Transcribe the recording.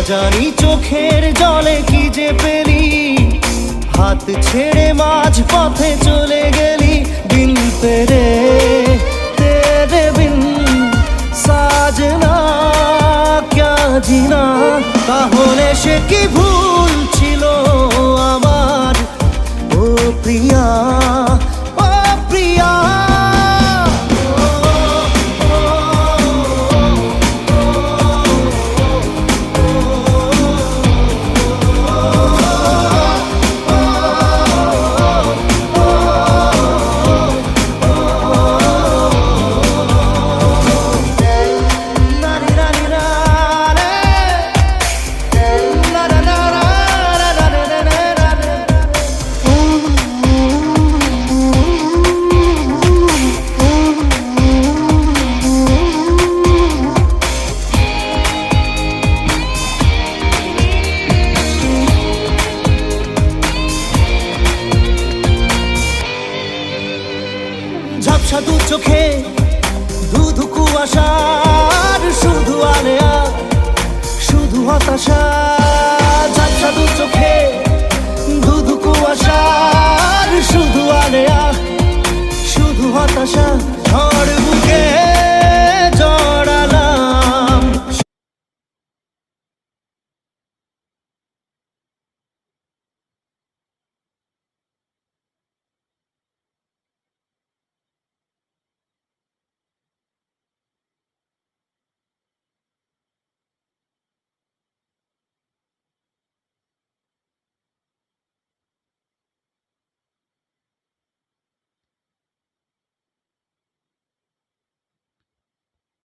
জানি চোখের জলে কি যে পেলি, হাত ছেড়ে মাঝ পথে চলে গেলি। দিন তেরে তেরে বিন সাজনা ক্যা জিনা। তাহলে সে কি ভুল ছিল আমার, ও প্রিয়া ও প্রিয়া। ঝাপসা দু চোখে